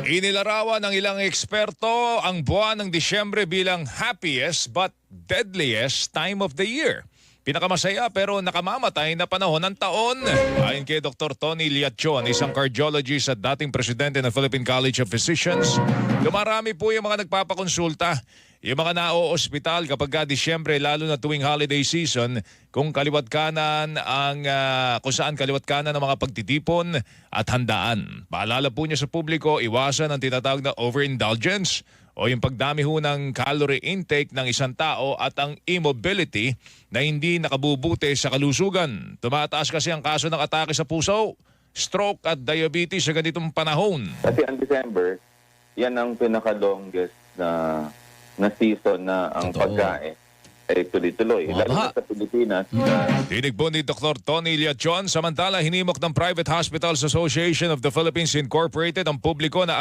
Inilarawan ng ilang eksperto ang buwan ng Disyembre bilang happiest but deadliest time of the year. Pinakamasaya pero nakamamatay na panahon ng taon. Ayon kay Dr. Tony Liachon, isang cardiologist at dating presidente ng Philippine College of Physicians, dumarami po yung mga nagpapakonsulta. Yung mga nao-ospital kapag Disyembre, lalo na tuwing holiday season, kung kaliwat kanan kung saan kaliwat kanan ng mga pagtitipon at handaan. Paalala po niya sa publiko, iwasan ang tinatawag na overindulgence o yung pagdami ho ng calorie intake ng isang tao at ang immobility na hindi nakabubuti sa kalusugan. Tumataas kasi ang kaso ng atake sa puso, stroke at diabetes sa ganitong panahon. Kasi ang December, yan ang pinaka-longest na season na ang pagkain ay tuloy-tuloy. Lalo na sa Pilipinas. Tinig po ni Dr. Tony Liachon, samantala hinimok ng Private Hospitals Association of the Philippines Incorporated ang publiko na